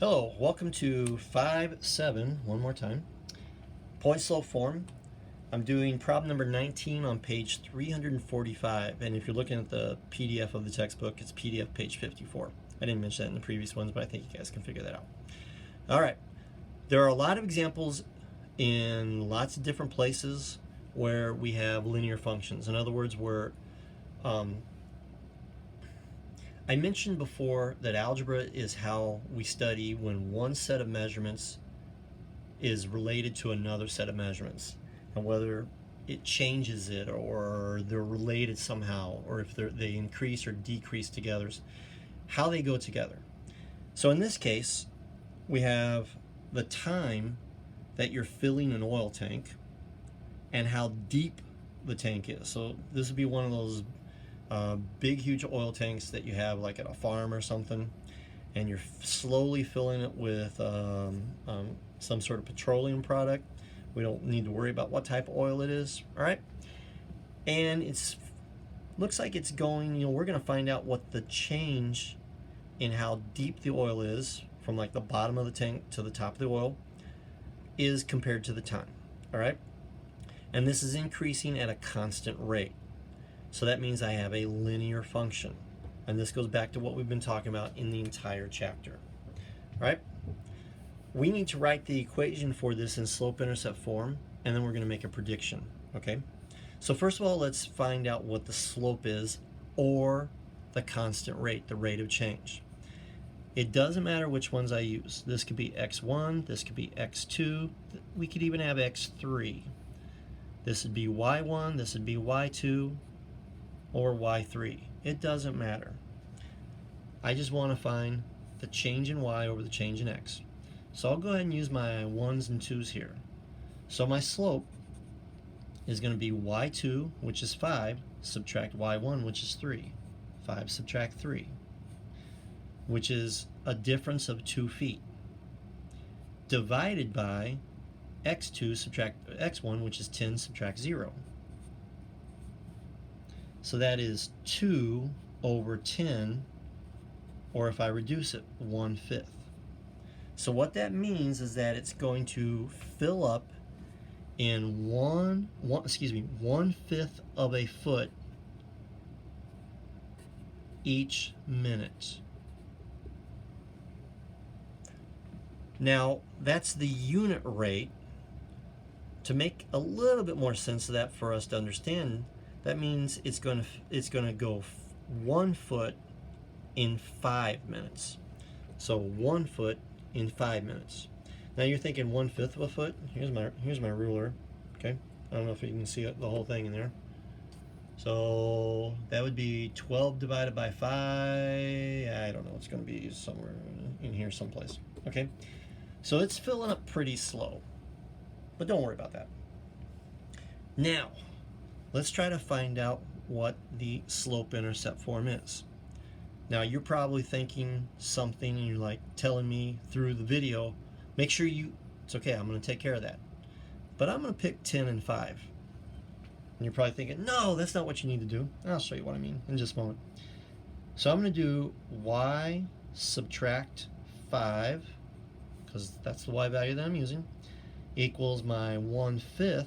Hello, welcome to 5-7, one more time, point slope form. I'm doing problem number 19 on page 345, and if you're looking at the PDF of the textbook, it's PDF page 54. I didn't mention that in the previous ones, but I think you guys can figure that out. All right, there are a lot of examples in lots of different places where we have linear functions. In other words, where I mentioned before that algebra is how we study when one set of measurements is related to another set of measurements, and whether it changes it or they're related somehow, or if they increase or decrease together, how they go together. So in this case, we have the time that you're filling an oil tank and how deep the tank is. So this would be one of those big huge oil tanks that you have like at a farm or something, and you're slowly filling it with some sort of petroleum product. We don't need to worry about what type of oil it is, all right? And it's looks like it's going, we're going to find out what the change in how deep the oil is from like the bottom of the tank to the top of the oil is compared to the time, all right? And this is increasing at a constant rate. So that means I have a linear function. And this goes back to what we've been talking about in the entire chapter. Right? We need to write the equation for this in slope-intercept form, and then we're going to make a prediction. Okay? So first of all, let's find out what the slope is, or the constant rate, the rate of change. It doesn't matter which ones I use. This could be x1, this could be x2, we could even have x3. This would be y1, this would be y2, or y3. It doesn't matter. I just want to find the change in y over the change in x. So I'll go ahead and use my 1s and 2s here. So my slope is going to be y2, which is 5, subtract y1, which is 3. 5 subtract 3, which is a difference of 2 feet, divided by x2 subtract x1, which is 10 subtract 0. So that is 2 over 10, or if I reduce it, 1/5. So what that means is that it's going to fill up in 1/5 of a foot each minute. Now, that's the unit rate. To make a little bit more sense of that for us to understand, that means it's going to go 1 foot in 5 minutes. So 1 foot in 5 minutes. Now you're thinking 1/5 of a foot. Here's my ruler. Okay, I don't know if you can see the whole thing in there. So that would be 12 divided by 5. I don't know. It's going to be somewhere in here someplace. Okay, so it's filling up pretty slow, but don't worry about that. Now, let's try to find out what the slope-intercept form is. Now, you're probably thinking something, and you're like telling me through the video, make sure it's okay, I'm going to take care of that. But I'm going to pick 10 and 5. And you're probably thinking, no, that's not what you need to do. I'll show you what I mean in just a moment. So I'm going to do y subtract 5, because that's the y value that I'm using, equals my 1/5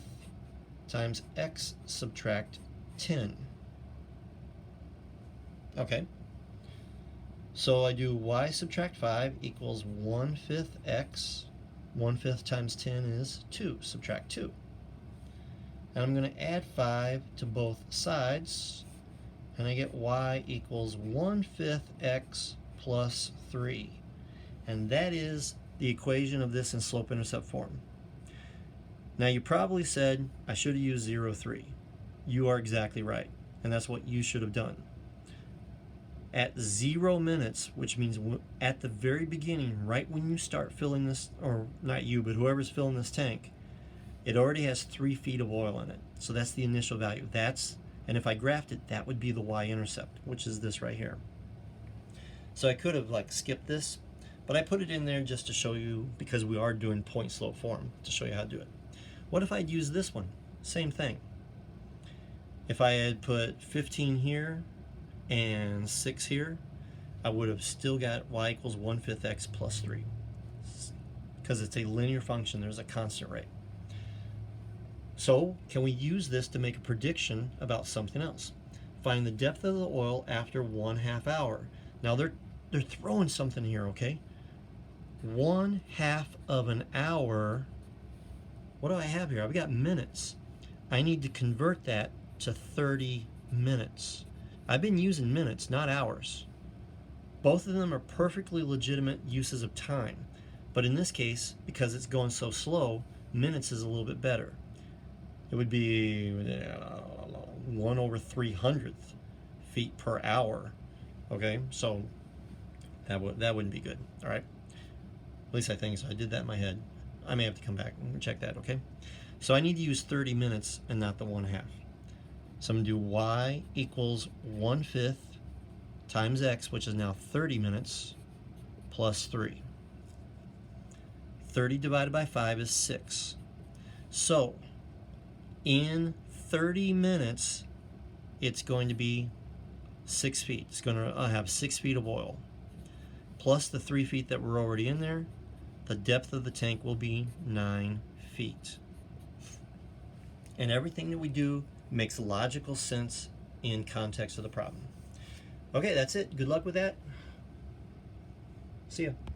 times x subtract 10. Okay, so I do y subtract 5 equals 1/5 x. 1/5 times 10 is 2. Subtract 2. And I'm going to add 5 to both sides, and I get y equals 1/5 x plus 3. And that is the equation of this in slope-intercept form. Now you probably said I should have used 0,3. You are exactly right, and that's what you should have done. At 0 minutes, which means at the very beginning, right when you start filling this, or not you, but whoever's filling this tank, it already has 3 feet of oil in it. So that's the initial value. And if I graphed it, that would be the y-intercept, which is this right here. So I could have like skipped this, but I put it in there just to show you, because we are doing point slope form, to show you how to do it. What if I'd used this one? Same thing. If I had put 15 here and 6 here, I would have still got y equals 1/5 x plus 3. because it's a linear function. There's a constant rate. So can we use this to make a prediction about something else? Find the depth of the oil after 1/2 hour. Now they're throwing something here, okay? 1/2 of an hour. What do I have here? I've got minutes. I need to convert that to 30 minutes. I've been using minutes, not hours. Both of them are perfectly legitimate uses of time. But in this case, because it's going so slow, minutes is a little bit better. It would be 1/300 feet per hour. Okay, so that wouldn't be good. All right, at least I think so. I did that in my head. I may have to come back and check that. Okay, so I need to use 30 minutes and not the 1/2. So I'm going to do y equals 1/5 times x, which is now 30 minutes, plus 3. 30 divided by 5 is 6. So in 30 minutes, it's going to be 6 feet. It's going to have 6 feet of oil. Plus the 3 feet that were already in there, the depth of the tank will be 9 feet. And everything that we do makes logical sense in context of the problem. Okay, that's it. Good luck with that. See ya.